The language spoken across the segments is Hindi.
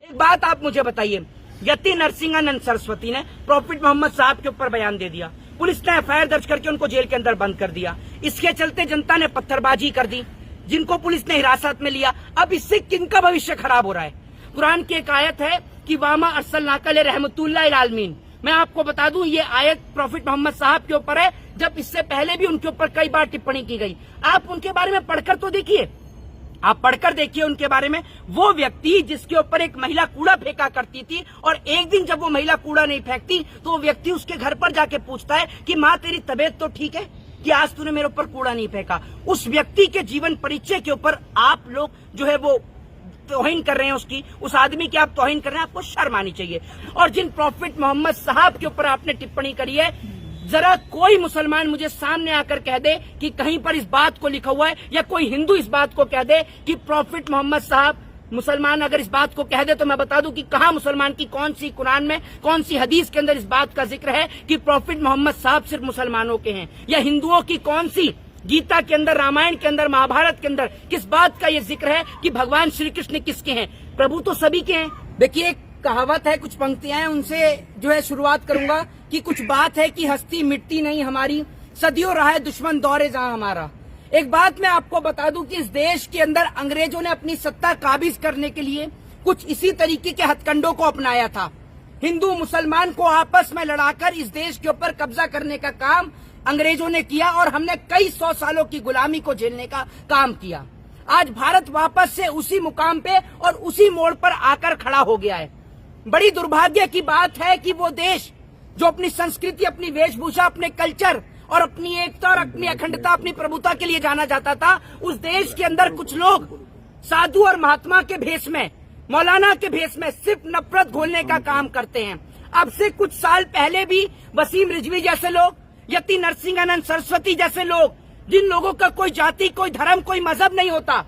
एक बात आप मुझे बताइए, यति नरसिंहानंद सरस्वती ने प्रॉफिट मोहम्मद साहब के ऊपर बयान दे दिया, पुलिस ने एफआईआर दर्ज करके उनको जेल के अंदर बंद कर दिया। इसके चलते जनता ने पत्थरबाजी कर दी, जिनको पुलिस ने हिरासत में लिया। अब इससे किनका भविष्य खराब हो रहा है? कुरान की एक आयत है कि वामा अरसलनाका रहमतुल्लिल आलमीन। मैं आपको बता दूं, ये आयत प्रॉफिट मोहम्मद साहब के ऊपर है, जब इससे पहले भी उनके ऊपर कई बार टिप्पणी की गई। आप उनके बारे में पढ़कर तो देखिए, आप पढ़कर देखिए उनके बारे में। वो व्यक्ति जिसके ऊपर एक महिला कूड़ा फेंका करती थी, और एक दिन जब वो महिला कूड़ा नहीं फेंकती तो वो व्यक्ति उसके घर पर जाके पूछता है कि माँ तेरी तबीयत तो ठीक है कि आज तूने मेरे ऊपर कूड़ा नहीं फेंका। उस व्यक्ति के जीवन परिचय के ऊपर आप लोग जो है वो तौहीन कर रहे हैं, उसकी, उस आदमी की आप तौहीन कर रहे हैं। आपको शर्म आनी चाहिए। और जिन प्रॉफिट मोहम्मद साहब के ऊपर आपने टिप्पणी करी है, जरा कोई मुसलमान मुझे सामने आकर कह दे कि कहीं पर इस बात को लिखा हुआ है, या कोई हिंदू इस बात को कह दे कि प्रॉफिट मोहम्मद साहब, मुसलमान अगर इस बात को कह दे तो मैं बता दूं कि कहां मुसलमान की कौन सी कुरान में, कौन सी हदीस के अंदर इस बात का जिक्र है कि प्रॉफिट मोहम्मद साहब सिर्फ मुसलमानों के हैं, या हिंदुओं की कौन सी गीता के अंदर, रामायण के अंदर, महाभारत के अंदर किस बात का ये जिक्र है कि भगवान श्री कृष्ण किसके हैं? प्रभु तो सभी के हैं। देखिए, कहावत है, कुछ पंक्तियां हैं, उनसे जो है शुरुआत करूंगा कि कुछ बात है कि हस्ती मिटती नहीं हमारी, सदियों रहा है दुश्मन दौरे जहां हमारा। एक बात मैं आपको बता दूं कि इस देश के अंदर अंग्रेजों ने अपनी सत्ता काबिज करने के लिए कुछ इसी तरीके के हथकंडों को अपनाया था। हिंदू मुसलमान को आपस में लड़ाकर इस देश के ऊपर कब्जा करने का काम अंग्रेजों ने किया, और हमने कई 100 सालों की गुलामी को झेलने का काम किया। आज भारत वापस से उसी मुकाम पे और उसी मोड़ पर आकर खड़ा हो गया है। बड़ी दुर्भाग्य की बात है कि वो देश जो अपनी संस्कृति, अपनी वेशभूषा, अपने कल्चर और अपनी एकता और अपनी अखंडता, अपनी प्रभुता के लिए जाना जाता था, उस देश के अंदर कुछ लोग साधु और महात्मा के भेष में, मौलाना के भेष में सिर्फ नफरत घोलने का काम करते हैं। अब से कुछ साल पहले भी वसीम रिजवी जैसे लोग, यति नरसिंहानंद सरस्वती जैसे लोग, जिन लोगों का कोई जाति, कोई धर्म, कोई मजहब नहीं होता,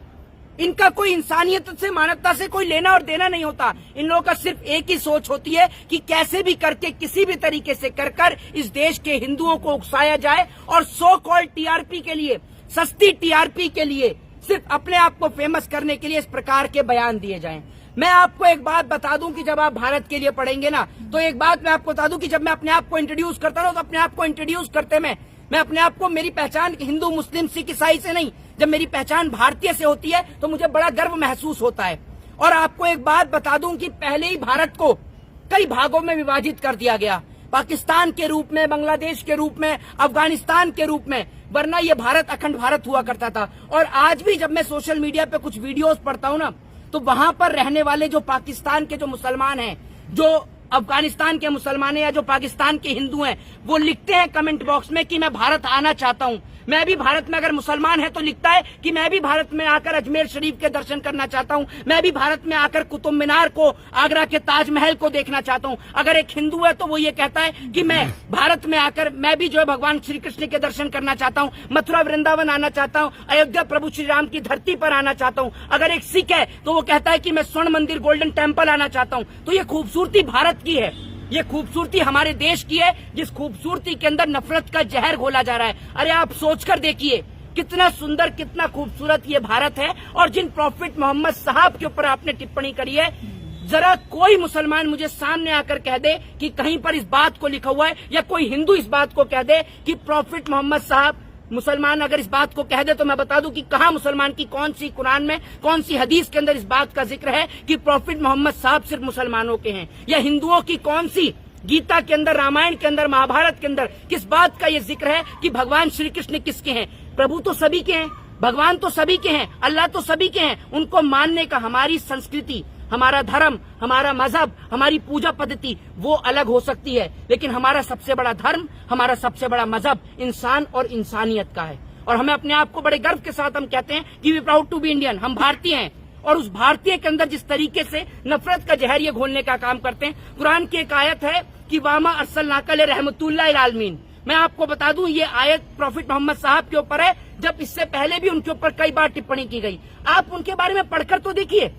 इनका कोई इंसानियत से, मानवता से कोई लेना और देना नहीं होता, इन लोगों का सिर्फ एक ही सोच होती है कि कैसे भी करके, किसी भी तरीके से कर इस देश के हिंदुओं को उकसाया जाए, और सो कॉल्ड टीआरपी के लिए, सस्ती टीआरपी के लिए, सिर्फ अपने आप को फेमस करने के लिए इस प्रकार के बयान दिए जाएं। मैं आपको एक बात बता दूं कि जब आप भारत के लिए पढ़ेंगे ना, तो एक बात मैं आपको बता दूं कि जब मैं अपने आप को इंट्रोड्यूस करता हूं, तो अपने आप को इंट्रोड्यूस करते मैं अपने आप को, मेरी पहचान हिंदू, मुस्लिम, सिख, ईसाई से नहीं, जब मेरी पहचान भारतीय से होती है तो मुझे बड़ा गर्व महसूस होता है। और आपको एक बात बता दूं कि पहले ही भारत को कई भागों में विभाजित कर दिया गया, पाकिस्तान के रूप में, बांग्लादेश के रूप में, अफगानिस्तान के रूप में, वरना ये भारत अखंड भारत हुआ करता था। और आज भी जब मैं सोशल मीडिया पे कुछ वीडियोस पढ़ता हूं ना, तो वहां पर रहने वाले जो पाकिस्तान के जो मुसलमान हैं, जो अफगानिस्तान के मुसलमान हैं, या जो पाकिस्तान के हिंदू हैं, वो लिखते हैं कमेंट बॉक्स में कि मैं भारत आना चाहता हूं। मैं भी भारत में, अगर मुसलमान है तो लिखता है कि मैं भी भारत में आकर अजमेर शरीफ के दर्शन करना चाहता हूं, मैं भी भारत में आकर कुतुब मीनार को, आगरा के ताजमहल को देखना चाहता हूं। अगर एक हिंदू है तो वो ये कहता है कि मैं भारत में आकर, मैं भी जो है भगवान श्री कृष्ण के दर्शन करना चाहता हूं, मथुरा वृंदावन आना चाहता हूं, अयोध्या प्रभु श्री राम की धरती पर आना चाहता हूं। अगर एक सिख है तो वो कहता है कि मैं स्वर्ण मंदिर, गोल्डन टेम्पल आना चाहता हूं। तो ये खूबसूरती भारत की है, ये खूबसूरती हमारे देश की है, जिस खूबसूरती के अंदर नफरत का जहर घोला जा रहा है। अरे आप सोचकर देखिए, कितना सुंदर, कितना खूबसूरत ये भारत है। और जिन प्रॉफिट मोहम्मद साहब के ऊपर आपने टिप्पणी करी है, जरा कोई मुसलमान मुझे सामने आकर कह दे कि कहीं पर इस बात को लिखा हुआ है, या कोई हिंदू इस बात को कह दे कि प्रॉफिट मोहम्मद साहब, मुसलमान अगर इस बात को कह दे तो मैं बता दूं कि कहां मुसलमान की कौन सी कुरान में, कौन सी हदीस के अंदर इस बात का जिक्र है कि प्रॉफिट मोहम्मद साहब सिर्फ मुसलमानों के हैं, या हिंदुओं की कौन सी गीता के अंदर, रामायण के अंदर, महाभारत के अंदर किस बात का ये जिक्र है कि भगवान श्री कृष्ण किसके हैं? प्रभु तो सभी के हैं, भगवान तो सभी के हैं, अल्लाह तो सभी के हैं। उनको मानने का हमारी संस्कृति, हमारा धर्म, हमारा मजहब, हमारी पूजा पद्धति वो अलग हो सकती है, लेकिन हमारा सबसे बड़ा धर्म, हमारा सबसे बड़ा मजहब इंसान और इंसानियत का है। और हमें अपने आप को बड़े गर्व के साथ हम कहते हैं कि we proud to be Indian, हम भारतीय हैं। और उस भारतीय के अंदर जिस तरीके से नफरत का जहर ये घोलने का काम करते हैं, कुरान की एक आयत है कि वामा अरसलनाका रहमतुल्लिल आलमीन। मैं आपको बता दूं, ये आयत प्रॉफिट मोहम्मद साहब के ऊपर है, जब इससे पहले भी उनके ऊपर कई बार टिप्पणी की गई। आप उनके बारे में पढ़कर तो देखिए,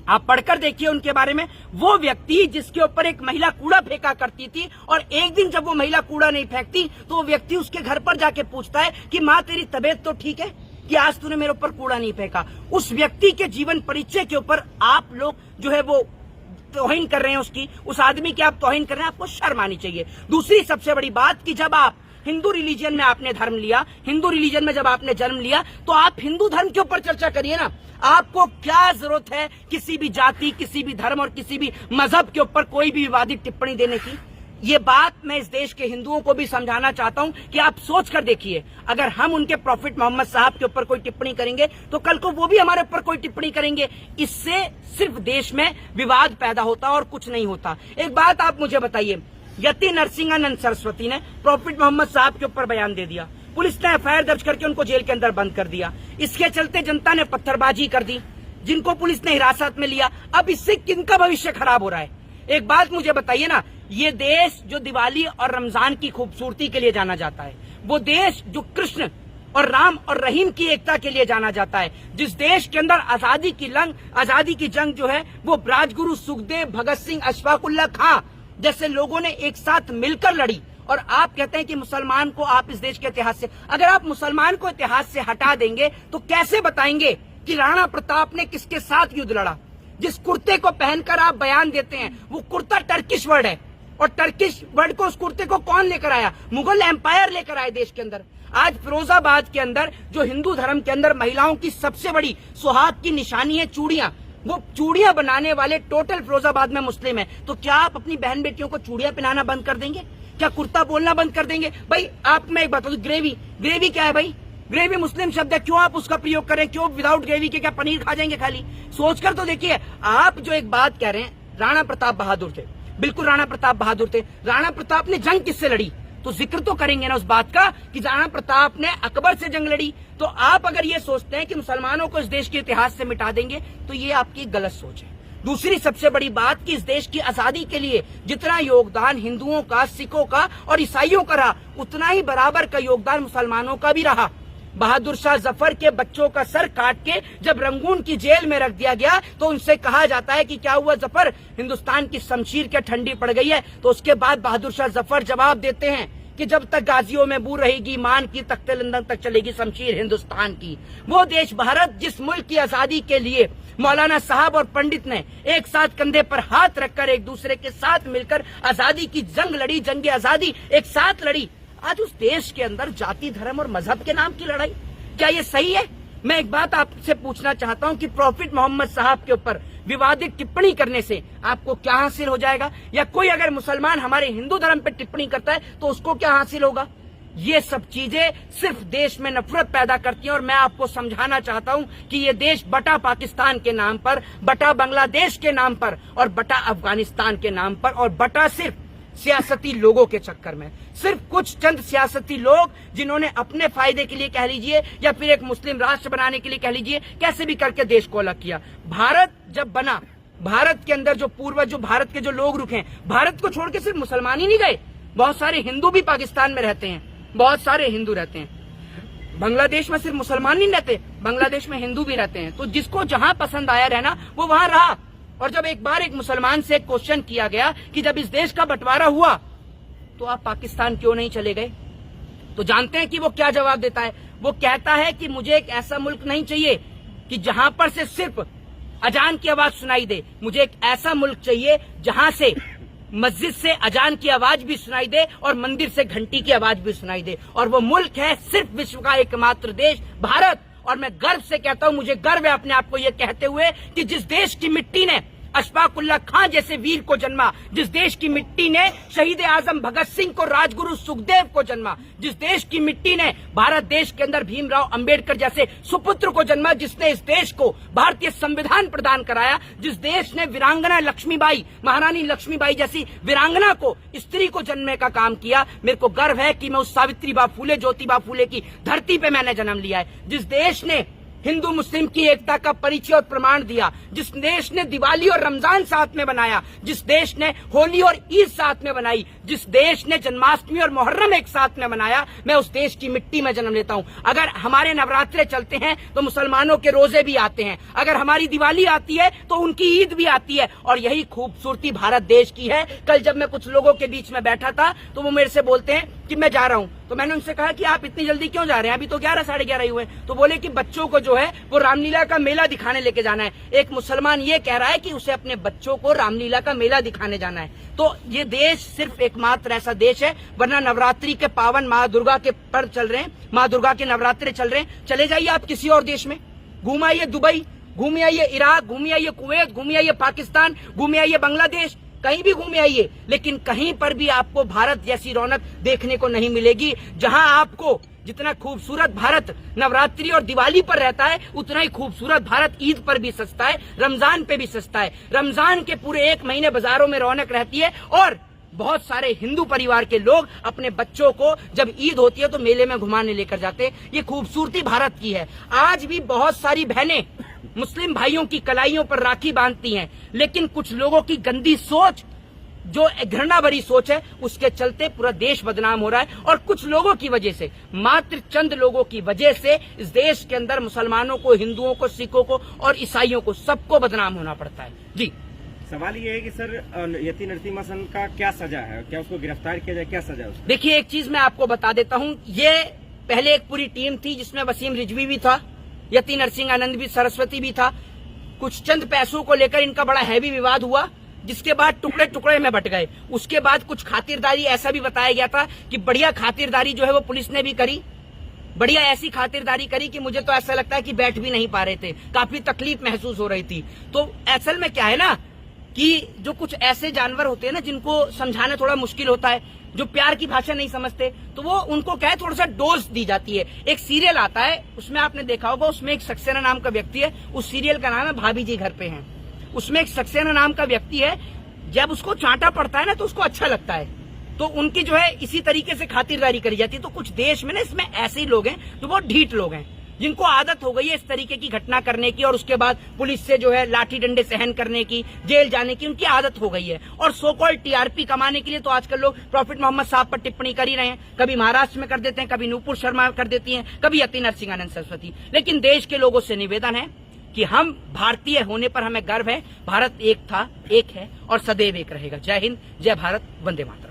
आप पढ़कर देखिए उनके बारे में। वो व्यक्ति जिसके ऊपर एक महिला कूड़ा फेंका करती थी, और एक दिन जब वो महिला कूड़ा नहीं फेंकती तो वो व्यक्ति उसके घर पर जाके पूछता है कि माँ तेरी तबीयत तो ठीक है कि आज तूने मेरे ऊपर कूड़ा नहीं फेंका। उस व्यक्ति के जीवन परिचय के ऊपर आप लोग जो है वो तौहीन कर रहे हैं उसकी, उस आदमी की आप तौहीन कर रहे हैं, आपको शर्म आनी चाहिए। दूसरी सबसे बड़ी बात कि जब आप हिंदू रिलीजन में आपने धर्म लिया, हिंदू रिलीजन में जब आपने जन्म लिया, तो आप हिंदू धर्म के ऊपर चर्चा करिए ना। आपको क्या जरूरत है किसी भी जाति, किसी भी धर्म और किसी भी मजहब के ऊपर कोई भी विवादित टिप्पणी देने की? ये बात मैं इस देश के हिंदुओं को भी समझाना चाहता हूं कि आप सोच कर देखिए, अगर हम उनके प्रॉफिट मोहम्मद साहब के ऊपर कोई टिप्पणी करेंगे तो कल को वो भी हमारे ऊपर कोई टिप्पणी करेंगे। इससे सिर्फ देश में विवाद पैदा होता और कुछ नहीं होता। एक बात आप मुझे बताइए, यति नरसिंहानंद सरस्वती ने प्रॉफिट मोहम्मद साहब के ऊपर बयान दे दिया, पुलिस ने एफआईआर दर्ज करके उनको जेल के अंदर बंद कर दिया, इसके चलते जनता ने पत्थरबाजी कर दी, जिनको पुलिस ने हिरासत में लिया। अब इससे किनका भविष्य खराब हो रहा है? एक बात मुझे बताइए ना, ये देश जो दिवाली और रमजान की खूबसूरती के लिए जाना जाता है, वो देश जो कृष्ण और राम और रहीम की एकता के लिए जाना जाता है, जिस देश के अंदर आजादी की जंग जो है वो राजगुरु सुखदेव, भगत सिंह, अशफाकुल्ला खां जैसे लोगों ने एक साथ मिलकर लड़ी, और आप कहते हैं कि मुसलमान को आप इस देश के इतिहास से, अगर आप मुसलमान को इतिहास से हटा देंगे तो कैसे बताएंगे कि राणा प्रताप ने किसके साथ युद्ध लड़ा? जिस कुर्ते को पहनकर आप बयान देते हैं वो कुर्ता टर्किश वर्ड है, और टर्किश वर्ड को, उस कुर्ते को कौन लेकर आया? मुगल एम्पायर लेकर आए देश के अंदर। आज फिरोजाबाद के अंदर जो हिंदू धर्म के अंदर महिलाओं की सबसे बड़ी सुहाग की निशानी है चूड़ियां, वो चूड़ियां बनाने वाले टोटल फिरोजाबाद में मुस्लिम है। तो क्या आप अपनी बहन बेटियों को चूड़ियां पहनाना बंद कर देंगे? क्या कुर्ता बोलना बंद कर देंगे? भाई आप, मैं एक बता दूं, ग्रेवी क्या है भाई? ग्रेवी मुस्लिम शब्द है, क्यों आप उसका प्रयोग करें? क्यों विदाउट ग्रेवी के क्या पनीर खा जाएंगे खाली? सोचकर तो देखिए। आप जो एक बात कह रहे हैं, राणा प्रताप बहादुर थे, बिल्कुल राणा प्रताप बहादुर थे। राणा प्रताप ने जंग किससे लड़ी? तो जिक्र तो करेंगे ना उस बात का कि राणा प्रताप ने अकबर से जंग लड़ी। तो आप अगर ये सोचते हैं कि मुसलमानों को इस देश के इतिहास से मिटा देंगे तो ये आपकी गलत सोच है। दूसरी सबसे बड़ी बात कि इस देश की आजादी के लिए जितना योगदान हिंदुओं का, सिखों का और ईसाइयों का रहा, उतना ही बराबर का योगदान मुसलमानों का भी रहा। बहादुर शाह जफर के बच्चों का सर काट के जब रंगून की जेल में रख दिया गया तो उनसे कहा जाता है कि क्या हुआ जफर, हिंदुस्तान की शमशीर क्या ठंडी पड़ गई है? तो उसके बाद बहादुर शाह जफर जवाब देते हैं कि जब तक गाजियों में बू रहेगी मान की, तख्ते लंदन तक चलेगी शमशीर हिंदुस्तान की। वो देश भारत जिस मुल्क की आजादी के लिए मौलाना साहब और पंडित ने एक साथ कंधे पर हाथ रखकर एक दूसरे के साथ मिलकर आजादी की जंग लड़ी, जंग आजादी एक साथ लड़ी, आज उस देश के अंदर जाति, धर्म और मजहब के नाम की लड़ाई, क्या ये सही है? मैं एक बात आपसे पूछना चाहता हूं कि प्रॉफिट मोहम्मद साहब के ऊपर विवादित टिप्पणी करने से आपको क्या हासिल हो जाएगा? या कोई अगर मुसलमान हमारे हिंदू धर्म पर टिप्पणी करता है तो उसको क्या हासिल होगा? ये सब चीजें सिर्फ देश में नफरत पैदा करती हैं। और मैं आपको समझाना चाहता हूं कि ये देश बटा पाकिस्तान के नाम पर, बटा बांग्लादेश के नाम पर और बटा अफगानिस्तान के नाम पर और बटा सिर्फ सियासती लोगों के चक्कर में, सिर्फ कुछ चंद सियासती लोग जिन्होंने अपने फायदे के लिए कह लीजिए या फिर एक मुस्लिम राष्ट्र बनाने के लिए कह लीजिए, कैसे भी करके देश को अलग किया। भारत जब बना, भारत के अंदर जो पूर्वज, जो भारत के जो लोग रुके, भारत को छोड़ के सिर्फ मुसलमान ही नहीं गए, बहुत सारे हिंदू भी पाकिस्तान में रहते हैं, बहुत सारे हिंदू रहते हैं। बांग्लादेश में सिर्फ मुसलमान नहीं रहते, बांग्लादेश में हिंदू भी रहते हैं। तो जिसको जहां पसंद आया रहना वो वहां रहा। और जब एक बार एक मुसलमान से क्वेश्चन किया गया कि जब इस देश का बंटवारा हुआ तो आप पाकिस्तान क्यों नहीं चले गए, तो जानते हैं कि वो क्या जवाब देता है? वो कहता है कि मुझे एक ऐसा मुल्क नहीं चाहिए कि जहां पर से सिर्फ अजान की आवाज सुनाई दे, मुझे एक ऐसा मुल्क चाहिए जहां से मस्जिद से अजान की आवाज भी सुनाई दे और मंदिर से घंटी की आवाज भी सुनाई दे। और वो मुल्क है सिर्फ विश्व का एकमात्र देश, भारत। और मैं गर्व से कहता हूं, मुझे गर्व है अपने आप को ये कहते हुए कि जिस देश की मिट्टी ने अशफाकुल्ला खां जैसे वीर को जन्मा, जिस देश की मिट्टी ने शहीद आजम भगत सिंह को, राजगुरु सुखदेव को जन्मा, जिस देश की मिट्टी ने भारत देश के अंदर भीमराव अंबेडकर जैसे सुपुत्र को जन्मा, जिसने इस देश को भारतीय संविधान प्रदान कराया, जिस देश ने वीरांगना लक्ष्मीबाई, महारानी लक्ष्मीबाई जैसी वीरांगना को, स्त्री को जन्मने का काम किया, मेरे को गर्व है कि मैं उस सावित्रीबाई फूले, ज्योतिबा फूले की धरती पे मैंने जन्म लिया है। जिस देश ने हिंदू मुस्लिम की एकता का परिचय और प्रमाण दिया, जिस देश ने दिवाली और रमजान साथ में बनाया, जिस देश ने होली और ईद साथ में बनाई, जिस देश ने जन्माष्टमी और मुहर्रम एक साथ में बनाया, मैं उस देश की मिट्टी में जन्म लेता हूं। अगर हमारे नवरात्रे चलते हैं तो मुसलमानों के रोजे भी आते हैं, अगर हमारी दिवाली आती है तो उनकी ईद भी आती है। और यही खूबसूरती भारत देश की है। कल जब मैं कुछ लोगों के बीच में बैठा था तो वो मेरे से बोलते हैं कि कि मैं जा रहा हूं। तो मैंने उनसे कहा कि आप इतनी जल्दी क्यों जा रहे हैं, अभी तो 11 साढ़े 11 ही हुए। तो बोले कि बच्चों को जो है वो रामलीला का मेला दिखाने लेके जाना है। एक मुसलमान ये कह रहा है कि उसे अपने बच्चों को रामलीला का मेला दिखाने जाना है। तो ये देश सिर्फ एकमात्र ऐसा देश है, वरना नवरात्रि के पावन माँ दुर्गा के पर्व चल रहे हैं, माँ दुर्गा के नवरात्रे चल रहे हैं। चले जाइए आप किसी और देश में, घूम आइए दुबई, घूम आइए इराक, घूम आइए कुवैत, घूम आइए पाकिस्तान, घूम आइए बांग्लादेश, कहीं भी घूमे आइए, लेकिन कहीं पर भी आपको भारत जैसी रौनक देखने को नहीं मिलेगी। जहां आपको जितना खूबसूरत भारत नवरात्रि और दिवाली पर रहता है, उतना ही खूबसूरत भारत ईद पर भी सस्ता है, रमजान पे भी सस्ता है। रमजान के पूरे 1 महीने बाजारों में रौनक रहती है और बहुत सारे हिंदू परिवार के लोग अपने बच्चों को जब ईद होती है तो मेले में घुमाने लेकर जाते हैं। ये खूबसूरती भारत की है। आज भी बहुत सारी बहनें मुस्लिम भाइयों की कलाइयों पर राखी बांधती हैं, लेकिन कुछ लोगों की गंदी सोच, जो घृणा भरी सोच है, उसके चलते पूरा देश बदनाम हो रहा है। और कुछ लोगों की वजह से, मात्र चंद लोगों की वजह से इस देश के अंदर मुसलमानों को, हिंदुओं को, सिखों को और ईसाइयों को सबको बदनाम होना पड़ता है। जी, सवाल ये है कि सर यति नरसिम्हा सन का क्या सजा है, क्या उसको गिरफ्तार किया जाए, क्या सजा है? देखिए, एक चीज मैं आपको बता देता हूँ, ये पहले एक पूरी टीम थी जिसमें वसीम रिजवी भी था, यति नरसिंहानंद भी, सरस्वती भी था। कुछ चंद पैसों को लेकर इनका बड़ा हैवी विवाद हुआ, जिसके बाद टुकड़े टुकड़े में बट गए। उसके बाद कुछ खातिरदारी, ऐसा भी बताया गया था कि बढ़िया खातिरदारी जो है वो पुलिस ने भी करी, बढ़िया ऐसी खातिरदारी करी कि मुझे तो ऐसा लगता है कि बैठ भी नहीं पा रहे थे, काफी तकलीफ महसूस हो रही थी। तो असल में क्या है ना कि जो कुछ ऐसे जानवर होते हैं ना जिनको समझाना थोड़ा मुश्किल होता है, जो प्यार की भाषा नहीं समझते, तो वो उनको क्या है, थोड़ा सा डोज दी जाती है। एक सीरियल आता है, उसमें आपने देखा होगा, उसमें एक सक्सेना नाम का व्यक्ति है, उस सीरियल का नाम है भाभी जी घर पे हैं। उसमें एक सक्सेना नाम का व्यक्ति है, जब उसको चांटा पड़ता है ना तो उसको अच्छा लगता है, तो उनकी जो है इसी तरीके से खातिरदारी करी जाती है। तो कुछ देश में ना इसमें ऐसे ही लोग हैं जो बहुत ढीठ लोग हैं, जिनको आदत हो गई है इस तरीके की घटना करने की, और उसके बाद पुलिस से जो है लाठी डंडे सहन करने की, जेल जाने की उनकी आदत हो गई है। और सो कॉल्ड टीआरपी कमाने के लिए तो आजकल लोग प्रॉफिट मोहम्मद साहब पर टिप्पणी कर ही रहे हैं। कभी महाराष्ट्र में कर देते हैं, कभी नूपुर शर्मा कर देती हैं, कभी यति नरसिंहानंद सरस्वती। लेकिन देश के लोगों से निवेदन है कि हम भारतीय होने पर हमें गर्व है। भारत एक था, एक है और सदैव एक रहेगा। जय हिंद, जय भारत, वंदे मातरम।